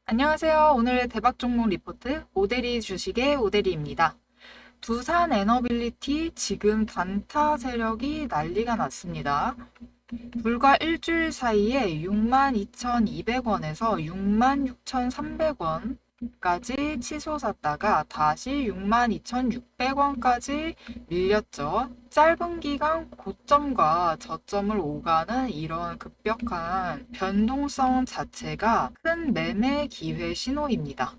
안녕하세요. 오늘 대박 종목 리포트 오데리 주식의 오데리입니다. 두산 에너빌리티 지금 단타 세력이 난리가 났습니다. 불과 일주일 사이에 62,200원에서 66,300원까지 치솟았다가 다시 62,600원까지 밀렸죠. 짧은 기간 고점과 저점을 오가는 이런 급격한 변동성 자체가 큰 매매 기회 신호입니다.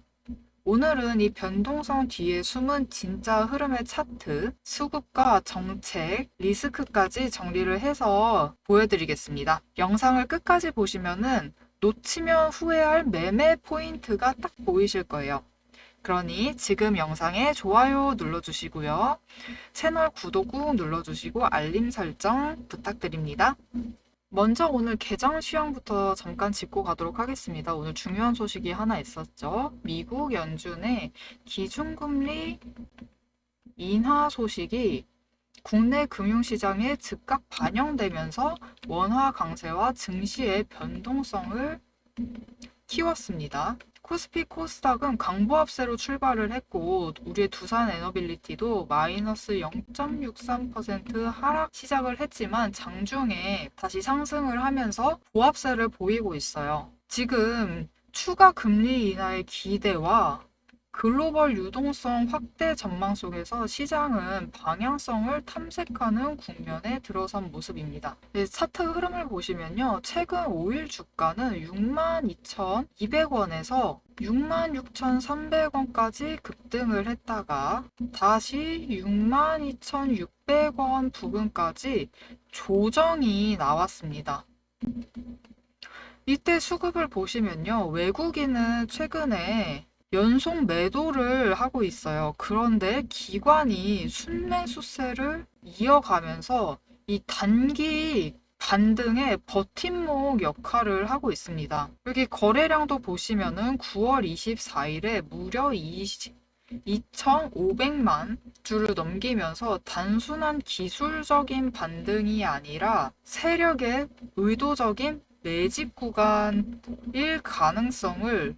오늘은 이 변동성 뒤에 숨은 진짜 흐름의 차트, 수급과 정책, 리스크까지 정리를 해서 보여드리겠습니다. 영상을 끝까지 보시면은 놓치면 후회할 매매 포인트가 딱 보이실 거예요. 그러니 지금 영상에 좋아요 눌러주시고요. 채널 구독 꾹 눌러주시고 알림 설정 부탁드립니다. 먼저 오늘 개장 시황부터 잠깐 짚고 가도록 하겠습니다. 오늘 중요한 소식이 하나 있었죠. 미국 연준의 기준금리 인하 소식이 국내 금융시장에 즉각 반영되면서 원화 강세와 증시의 변동성을 키웠습니다. 코스피 코스닥은 강보합세로 출발을 했고 우리의 두산 에너빌리티도 마이너스 0.63% 하락 시작을 했지만 장중에 다시 상승을 하면서 보합세를 보이고 있어요. 지금 추가 금리 인하의 기대와 글로벌 유동성 확대 전망 속에서 시장은 방향성을 탐색하는 국면에 들어선 모습입니다. 차트 흐름을 보시면요. 최근 5일 주가는 62,200원에서 66,300원까지 급등을 했다가 다시 62,600원 부근까지 조정이 나왔습니다. 이때 수급을 보시면요. 외국인은 최근에 연속 매도를 하고 있어요. 그런데 기관이 순매수세를 이어가면서 이 단기 반등의 버팀목 역할을 하고 있습니다. 여기 거래량도 보시면은 9월 24일에 무려 2,500만 주를 넘기면서 단순한 기술적인 반등이 아니라 세력의 의도적인 매집 구간일 가능성을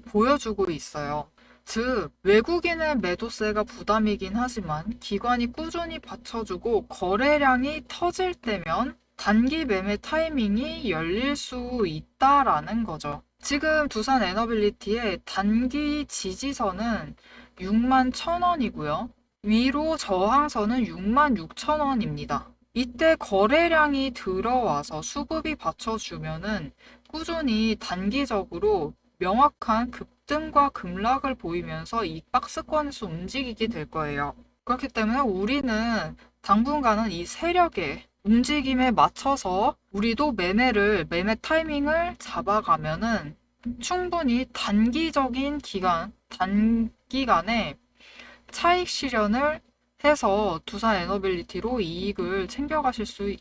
보여주고 있어요. 즉, 외국인의 매도세가 부담이긴 하지만 기관이 꾸준히 받쳐주고 거래량이 터질 때면 단기 매매 타이밍이 열릴 수 있다라는 거죠. 지금 두산 에너빌리티의 단기 지지선은 61,000원이고요. 위로 저항선은 66,000원입니다. 이때 거래량이 들어와서 수급이 받쳐주면은 꾸준히 단기적으로 명확한 급등과 급락을 보이면서 이 박스권에서 움직이게 될 거예요. 그렇기 때문에 우리는 당분간은 이 세력의 움직임에 맞춰서 우리도 매매 타이밍을 잡아가면은 충분히 단기간에 차익 실현을 해서 두산 에너빌리티로 이익을 챙겨가실 수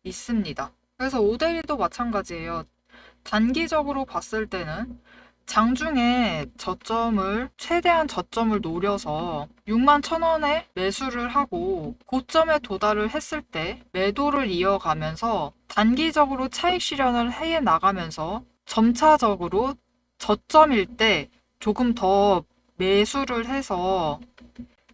있습니다. 그래서 오데리도 마찬가지예요. 단기적으로 봤을 때는 장중에 최대한 저점을 노려서 61,000원에 매수를 하고 고점에 도달을 했을 때 매도를 이어가면서 단기적으로 차익 실현을 해 나가면서 점차적으로 저점일 때 조금 더 매수를 해서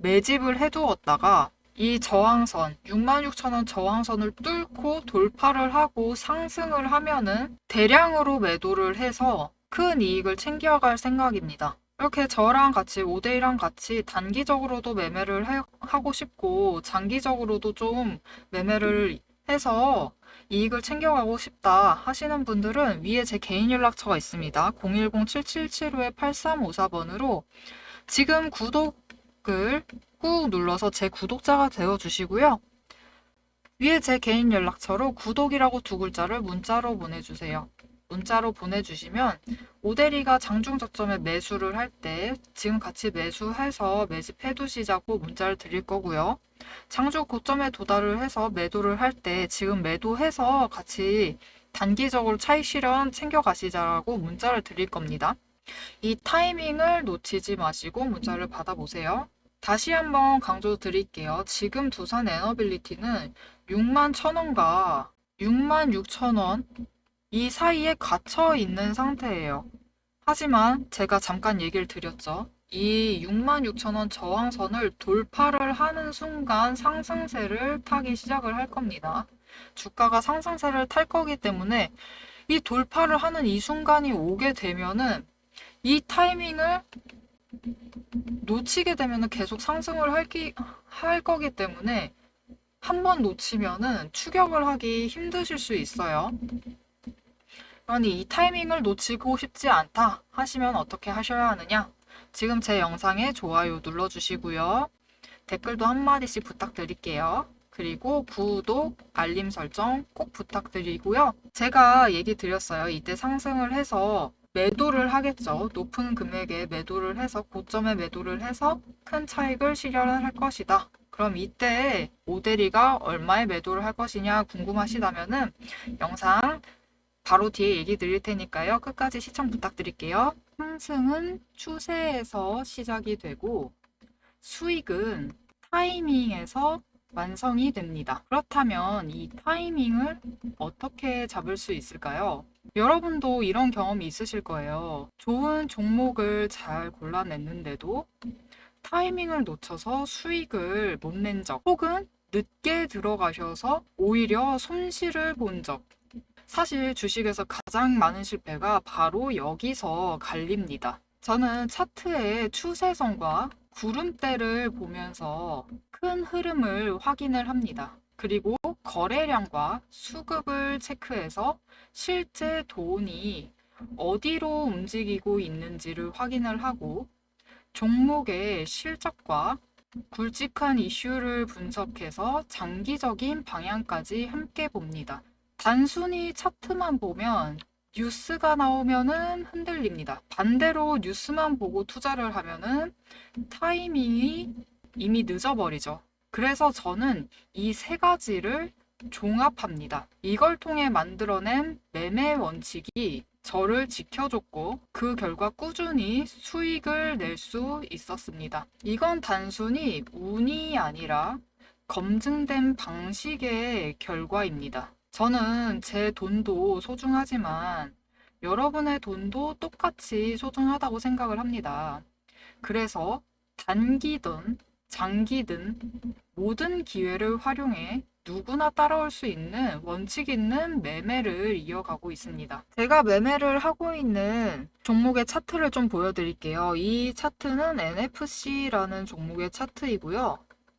매집을 해두었다가 이 저항선, 66,000원 저항선을 뚫고 돌파를 하고 상승을 하면은 대량으로 매도를 해서 큰 이익을 챙겨갈 생각입니다. 이렇게 저랑 같이 5대1랑 같이 단기적으로도 매매를 하고 싶고 장기적으로도 좀 매매를 해서 이익을 챙겨가고 싶다 하시는 분들은 위에 제 개인 연락처가 있습니다. 010-7775-8354번으로 지금 구독을 꾹 눌러서 제 구독자가 되어주시고요. 위에 제 개인 연락처로 구독이라고 두 글자를 문자로 보내주세요. 문자로 보내주시면 오데리가 장중 저점에 매수를 할 때 지금 같이 매수해서 매집해 두시자고 문자를 드릴 거고요. 장중 고점에 도달을 해서 매도를 할 때 지금 매도해서 같이 단기적으로 차익 실현 챙겨가시자라고 문자를 드릴 겁니다. 이 타이밍을 놓치지 마시고 문자를 받아보세요. 다시 한번 강조 드릴게요. 지금 두산 에너빌리티는 61,000원과 66,000원 이 사이에 갇혀 있는 상태예요. 하지만 제가 잠깐 얘기를 드렸죠. 이 66,000원 저항선을 돌파를 하는 순간 상승세를 타기 시작을 할 겁니다. 주가가 상승세를 탈 거기 때문에 이 돌파를 하는 이 순간이 오게 되면은 이 타이밍을 놓치게 되면은 계속 상승을 할 거기 때문에 한 번 놓치면은 추격을 하기 힘드실 수 있어요. 그러니 이 타이밍을 놓치고 싶지 않다 하시면 어떻게 하셔야 하느냐? 지금 제 영상에 좋아요 눌러주시고요. 댓글도 한마디씩 부탁드릴게요. 그리고 구독, 알림 설정 꼭 부탁드리고요. 제가 얘기 드렸어요. 이때 상승을 해서 매도를 하겠죠. 높은 금액에 매도를 해서 고점에 매도를 해서 큰 차익을 실현할 것이다. 그럼 이때 오대리가 얼마에 매도를 할 것이냐 궁금하시다면은 영상 바로 뒤에 얘기 드릴 테니까요. 끝까지 시청 부탁드릴게요. 상승은 추세에서 시작이 되고 수익은 타이밍에서 완성이 됩니다. 그렇다면 이 타이밍을 어떻게 잡을 수 있을까요? 여러분도 이런 경험이 있으실 거예요. 좋은 종목을 잘 골라냈는데도 타이밍을 놓쳐서 수익을 못 낸 적, 혹은 늦게 들어가셔서 오히려 손실을 본 적. 사실 주식에서 가장 많은 실패가 바로 여기서 갈립니다. 저는 차트의 추세선과 구름대를 보면서 큰 흐름을 확인을 합니다. 그리고 거래량과 수급을 체크해서 실제 돈이 어디로 움직이고 있는지를 확인을 하고 종목의 실적과 굵직한 이슈를 분석해서 장기적인 방향까지 함께 봅니다. 단순히 차트만 보면 뉴스가 나오면은 흔들립니다. 반대로 뉴스만 보고 투자를 하면은 타이밍이 이미 늦어버리죠. 그래서 저는 이 세 가지를 종합합니다. 이걸 통해 만들어낸 매매 원칙이 저를 지켜줬고 그 결과 꾸준히 수익을 낼 수 있었습니다. 이건 단순히 운이 아니라 검증된 방식의 결과입니다. 저는 제 돈도 소중하지만 여러분의 돈도 똑같이 소중하다고 생각을 합니다. 그래서 단기든 장기든 모든 기회를 활용해 누구나 따라올 수 있는 원칙 있는 매매를 이어가고 있습니다. 제가 매매를 하고 있는 종목의 차트를 좀 보여드릴게요. 이 차트는 NFC라는 종목의 차트이고요.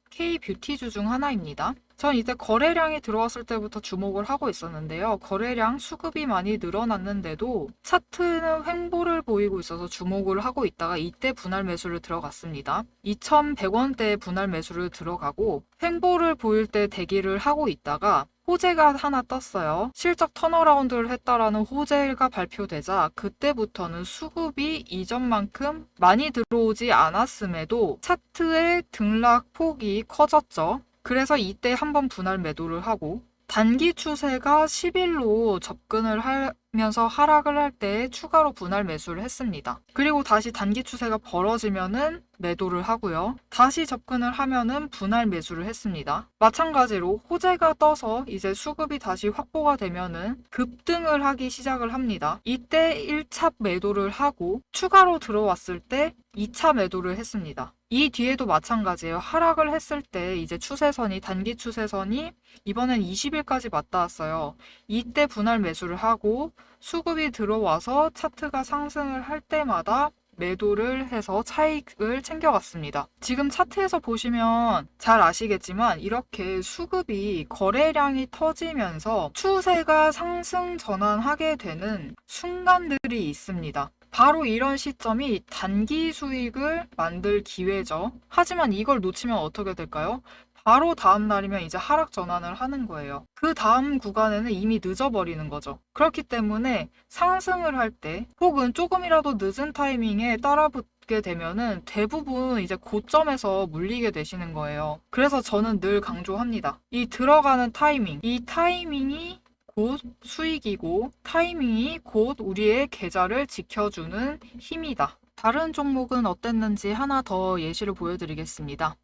K뷰티주 중 하나입니다. 전 이때 거래량이 들어왔을 때부터 주목을 하고 있었는데요. 거래량 수급이 많이 늘어났는데도 차트는 횡보를 보이고 있어서 주목을 하고 있다가 이때 분할 매수를 들어갔습니다. 2,100원대에 분할 매수를 들어가고 횡보를 보일 때 대기를 하고 있다가 호재가 하나 떴어요. 실적 턴어라운드를 했다라는 호재가 발표되자 그때부터는 수급이 이전만큼 많이 들어오지 않았음에도 차트의 등락폭이 커졌죠. 그래서 이때 한번 분할 매도를 하고 단기 추세가 10일로 접근을 하면서 하락을 할 때 추가로 분할 매수를 했습니다. 그리고 다시 단기 추세가 벌어지면은 매도를 하고요. 다시 접근을 하면은 분할 매수를 했습니다. 마찬가지로 호재가 떠서 이제 수급이 다시 확보가 되면은 급등을 하기 시작을 합니다. 이때 1차 매도를 하고 추가로 들어왔을 때 2차 매도를 했습니다. 이 뒤에도 마찬가지예요. 하락을 했을 때 이제 추세선이 단기 추세선이 이번엔 20일까지 맞닿았어요. 이때 분할 매수를 하고 수급이 들어와서 차트가 상승을 할 때마다 매도를 해서 차익을 챙겨갔습니다. 지금 차트에서 보시면 잘 아시겠지만 이렇게 수급이 거래량이 터지면서 추세가 상승 전환하게 되는 순간들이 있습니다. 바로 이런 시점이 단기 수익을 만들 기회죠. 하지만 이걸 놓치면 어떻게 될까요? 바로 다음 날이면 이제 하락 전환을 하는 거예요. 그 다음 구간에는 이미 늦어버리는 거죠. 그렇기 때문에 상승을 할 때 혹은 조금이라도 늦은 타이밍에 따라붙게 되면은 대부분 이제 고점에서 물리게 되시는 거예요. 그래서 저는 늘 강조합니다. 이 들어가는 타이밍, 이 타이밍이 곧 수익이고 타이밍이 곧 우리의 계좌를 지켜주는 힘이다. 다른 종목은 어땠는지 하나 더 예시를 보여드리겠습니다.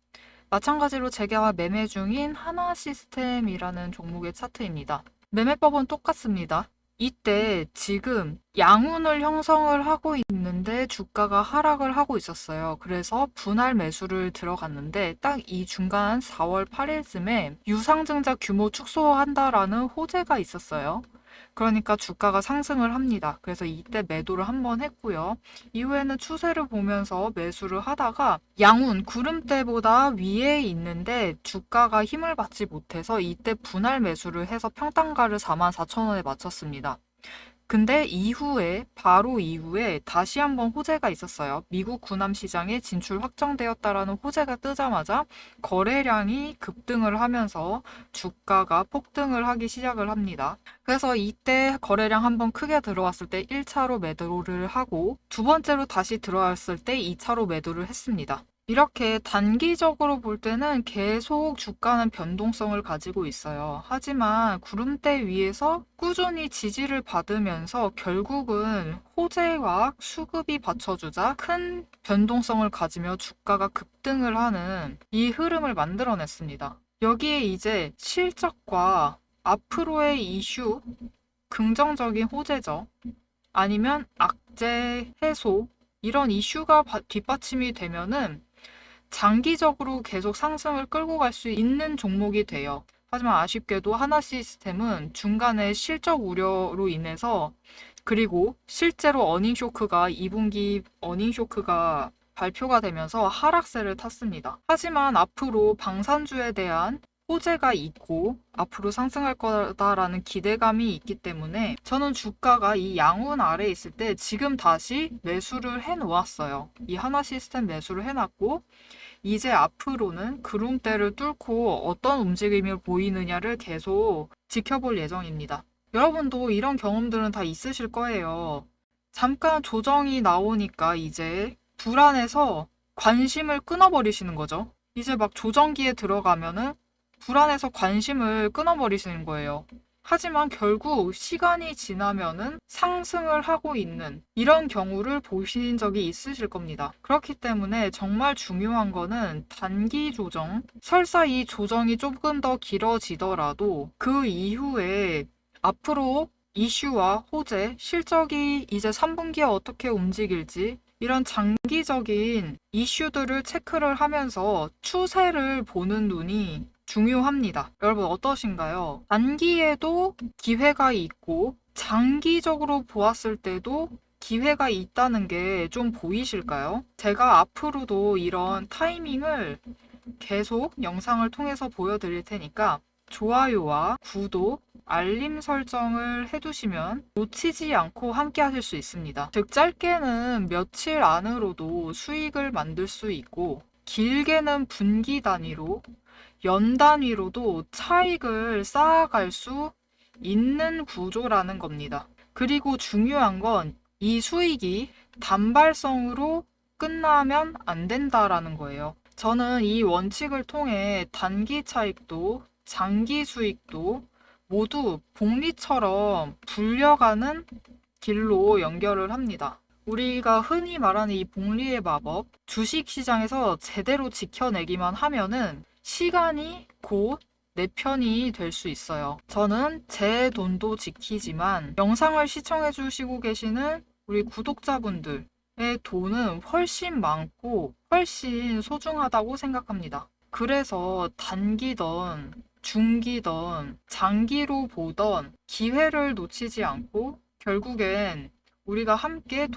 마찬가지로 제가 매매 중인 하나시스템이라는 종목의 차트입니다. 매매법은 똑같습니다. 이때 지금 양운을 형성을 하고 있는데 주가가 하락을 하고 있었어요. 그래서 분할 매수를 들어갔는데 딱 이 중간 4월 8일쯤에 유상증자 규모 축소한다라는 호재가 있었어요. 그러니까 주가가 상승을 합니다. 그래서 이때 매도를 한번 했고요. 이후에는 추세를 보면서 매수를 하다가 양운 구름대보다 위에 있는데 주가가 힘을 받지 못해서 이때 분할 매수를 해서 평단가를 44,000원에 맞췄습니다. 근데 바로 이후에 다시 한번 호재가 있었어요. 미국 구남 시장에 진출 확정되었다라는 호재가 뜨자마자 거래량이 급등을 하면서 주가가 폭등을 하기 시작을 합니다. 그래서 이때 거래량 한번 크게 들어왔을 때 1차로 매도를 하고 두 번째로 다시 들어왔을 때 2차로 매도를 했습니다. 이렇게 단기적으로 볼 때는 계속 주가는 변동성을 가지고 있어요. 하지만 구름대 위에서 꾸준히 지지를 받으면서 결국은 호재와 수급이 받쳐주자 큰 변동성을 가지며 주가가 급등을 하는 이 흐름을 만들어냈습니다. 여기에 이제 실적과 앞으로의 이슈, 긍정적인 호재죠. 아니면 악재 해소, 이런 이슈가 뒷받침이 되면은 장기적으로 계속 상승을 끌고 갈 수 있는 종목이 돼요. 하지만 아쉽게도 하나시스템은 중간에 실적 우려로 인해서 그리고 실제로 어닝 쇼크가 2분기 어닝 쇼크가 발표가 되면서 하락세를 탔습니다. 하지만 앞으로 방산주에 대한 호재가 있고 앞으로 상승할 거다라는 기대감이 있기 때문에 저는 주가가 이 양운 아래에 있을 때 지금 다시 매수를 해 놓았어요. 이 하나시스템 매수를 해놨고 이제 앞으로는 구름대를 뚫고 어떤 움직임을 보이느냐를 계속 지켜볼 예정입니다. 여러분도 이런 경험들은 다 있으실 거예요. 잠깐 조정이 나오니까 이제 불안해서 관심을 끊어버리시는 거죠. 이제 막 조정기에 들어가면은 불안해서 관심을 끊어버리시는 거예요. 하지만 결국 시간이 지나면은 상승을 하고 있는 이런 경우를 보신 적이 있으실 겁니다. 그렇기 때문에 정말 중요한 거는 단기 조정, 설사 이 조정이 조금 더 길어지더라도 그 이후에 앞으로 이슈와 호재, 실적이 이제 3분기에 어떻게 움직일지 이런 장기적인 이슈들을 체크를 하면서 추세를 보는 눈이 중요합니다. 여러분 어떠신가요? 단기에도 기회가 있고 장기적으로 보았을 때도 기회가 있다는 게 좀 보이실까요? 제가 앞으로도 이런 타이밍을 계속 영상을 통해서 보여드릴 테니까 좋아요와 구독, 알림 설정을 해두시면 놓치지 않고 함께 하실 수 있습니다. 즉 짧게는 며칠 안으로도 수익을 만들 수 있고 길게는 분기 단위로 연 단위로도 차익을 쌓아갈 수 있는 구조라는 겁니다. 그리고 중요한 건 이 수익이 단발성으로 끝나면 안 된다라는 거예요. 저는 이 원칙을 통해 단기 차익도 장기 수익도 모두 복리처럼 불려가는 길로 연결을 합니다. 우리가 흔히 말하는 이 복리의 마법, 주식시장에서 제대로 지켜내기만 하면은 시간이 곧 내 편이 될 수 있어요. 저는 제 돈도 지키지만 영상을 시청해 주시고 계시는 우리 구독자분들의 돈은 훨씬 많고 훨씬 소중하다고 생각합니다. 그래서 단기던 중기던 장기로 보던 기회를 놓치지 않고 결국엔 우리가 함께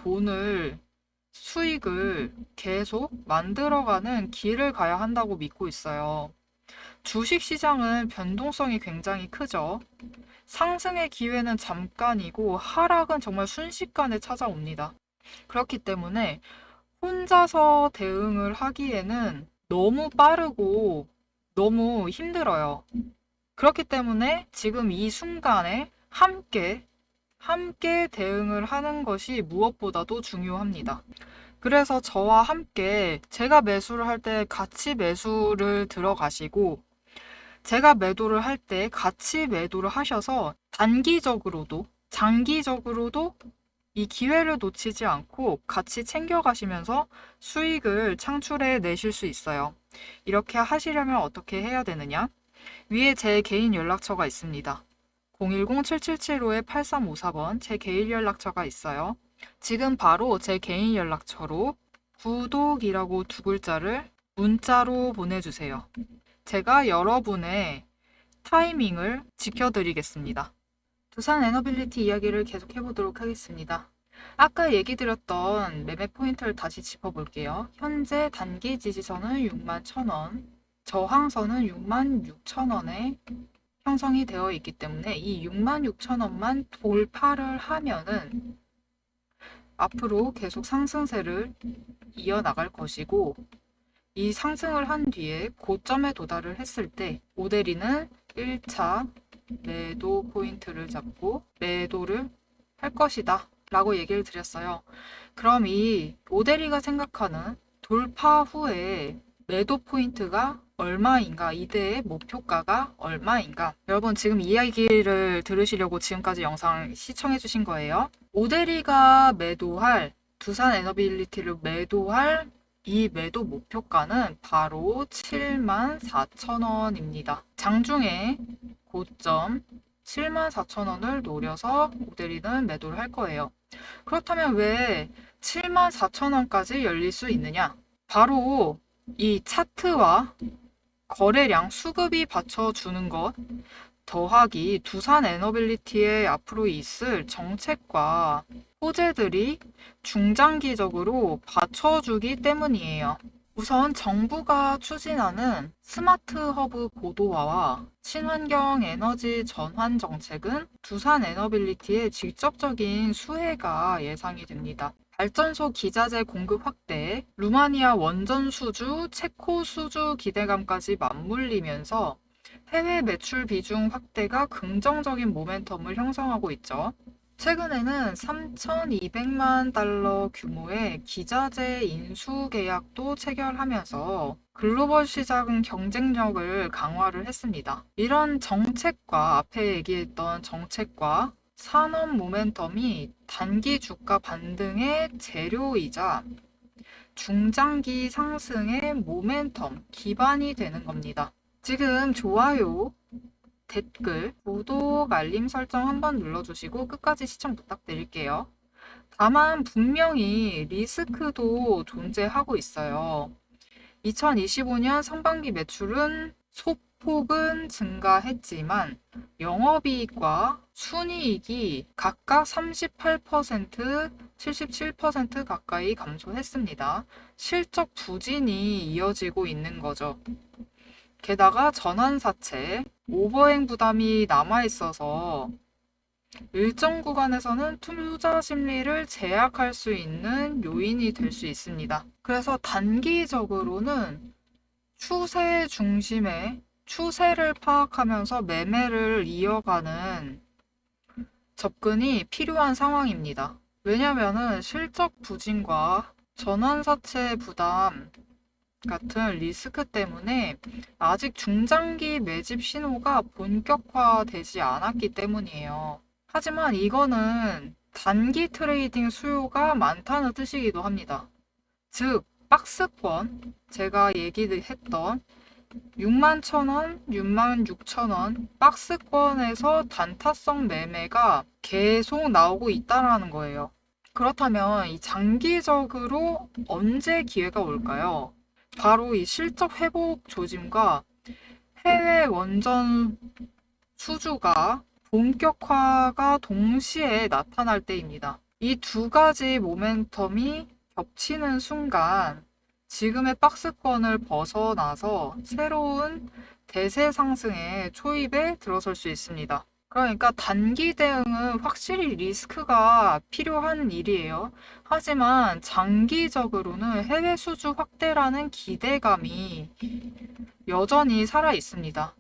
수익을 계속 만들어가는 길을 가야 한다고 믿고 있어요. 주식시장은 변동성이 굉장히 크죠. 상승의 기회는 잠깐이고 하락은 정말 순식간에 찾아옵니다. 그렇기 때문에 혼자서 대응을 하기에는 너무 빠르고 너무 힘들어요. 그렇기 때문에 지금 이 순간에 함께 대응을 하는 것이 무엇보다도 중요합니다. 그래서 저와 함께 제가 매수를 할 때 같이 매수를 들어가시고 제가 매도를 할 때 같이 매도를 하셔서 단기적으로도 장기적으로도 이 기회를 놓치지 않고 같이 챙겨가시면서 수익을 창출해 내실 수 있어요. 이렇게 하시려면 어떻게 해야 되느냐? 위에 제 개인 연락처가 있습니다. 010-7775-8354번 제 개인 연락처가 있어요. 지금 바로 제 개인 연락처로 구독이라고 두 글자를 문자로 보내주세요. 제가 여러분의 타이밍을 지켜드리겠습니다. 두산 에너빌리티 이야기를 계속 해보도록 하겠습니다. 아까 얘기 드렸던 매매 포인트를 다시 짚어볼게요. 현재 단기 지지선은 61,000원, 저항선은 66,000원에 형성이 되어 있기 때문에 이 66,000원만 돌파를 하면은 앞으로 계속 상승세를 이어나갈 것이고, 이 상승을 한 뒤에 고점에 도달을 했을 때 오데리는 1차 매도 포인트를 잡고 매도를 할 것이다 라고 얘기를 드렸어요. 그럼 이 오데리가 생각하는 돌파 후에 매도 포인트가 얼마인가, 이대의 목표가가 얼마인가. 여러분 지금 이야기를 들으시려고 지금까지 영상 시청해 주신 거예요. 오데리가 매도할, 두산 에너빌리티를 매도할 이 매도 목표가는 바로 74,000원입니다. 장중에 고점 74,000원을 노려서 오데리는 매도를 할 거예요. 그렇다면 왜 74,000원까지 열릴 수 있느냐? 바로 이 차트와 거래량, 수급이 받쳐주는 것 더하기 두산 에너빌리티에 앞으로 있을 정책과 호재들이 중장기적으로 받쳐주기 때문이에요. 우선 정부가 추진하는 스마트 허브 고도화와 친환경 에너지 전환 정책은 두산 에너빌리티에 직접적인 수혜가 예상이 됩니다. 발전소 기자재 공급 확대, 루마니아 원전 수주, 체코 수주 기대감까지 맞물리면서 해외 매출 비중 확대가 긍정적인 모멘텀을 형성하고 있죠. 최근에는 3,200만 달러 규모의 기자재 인수 계약도 체결하면서 글로벌 시장 경쟁력을 강화를 했습니다. 이런 정책과 앞에 얘기했던 정책과 산업 모멘텀이 단기 주가 반등의 재료이자 중장기 상승의 모멘텀, 기반이 되는 겁니다. 지금 좋아요, 댓글, 구독, 알림 설정 한번 눌러주시고 끝까지 시청 부탁드릴게요. 다만 분명히 리스크도 존재하고 있어요. 2025년 상반기 매출은 소폭은 증가했지만 영업이익과 순이익이 각각 38%, 77% 가까이 감소했습니다. 실적 부진이 이어지고 있는 거죠. 게다가 전환사채, 오버행 부담이 남아있어서 일정 구간에서는 투자 심리를 제약할 수 있는 요인이 될 수 있습니다. 그래서 단기적으로는 추세 중심의 추세를 파악하면서 매매를 이어가는 접근이 필요한 상황입니다. 왜냐면은 실적 부진과 전환사채 부담 같은 리스크 때문에 아직 중장기 매집 신호가 본격화되지 않았기 때문이에요. 하지만 이거는 단기 트레이딩 수요가 많다는 뜻이기도 합니다. 즉, 박스권, 제가 얘기했던 61,000원, 66,000원 박스권에서 단타성 매매가 계속 나오고 있다라는 거예요. 그렇다면 이 장기적으로 언제 기회가 올까요? 바로 이 실적 회복 조짐과 해외 원전 수주가 본격화가 동시에 나타날 때입니다. 이 두 가지 모멘텀이 겹치는 순간 지금의 박스권을 벗어나서 새로운 대세 상승의 초입에 들어설 수 있습니다. 그러니까 단기 대응은 확실히 리스크가 필요한 일이에요. 하지만 장기적으로는 해외 수주 확대라는 기대감이 여전히 살아 있습니다.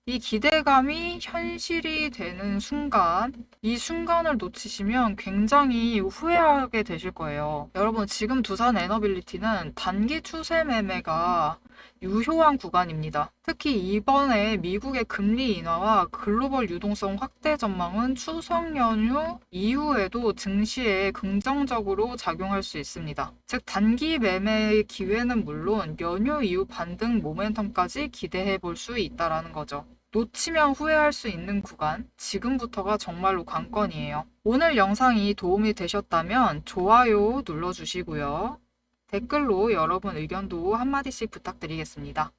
이 기대감이 현실이 되는 순간, 이 순간을 놓치시면 굉장히 후회하게 되실 거예요. 여러분, 지금 두산 에너빌리티는 단기 추세 매매가 유효한 구간입니다. 특히 이번에 미국의 금리 인하와 글로벌 유동성 확대 전망은 추석 연휴 이후에도 증시에 긍정적으로 작용할 수 있습니다. 즉, 단기 매매의 기회는 물론 연휴 이후 반등 모멘텀까지 기대해 볼 수 있다는 거죠. 놓치면 후회할 수 있는 구간, 지금부터가 정말로 관건이에요. 오늘 영상이 도움이 되셨다면 좋아요 눌러주시고요. 댓글로 여러분 의견도 한마디씩 부탁드리겠습니다.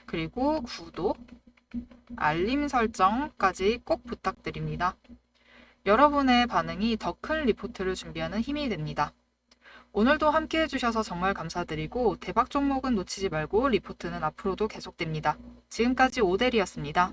그리고 구독, 알림 설정까지 꼭 부탁드립니다. 여러분의 반응이 더 큰 리포트를 준비하는 힘이 됩니다. 오늘도 함께 해주셔서 정말 감사드리고 대박 종목은 놓치지 말고 리포트는 앞으로도 계속됩니다. 지금까지 오델이었습니다.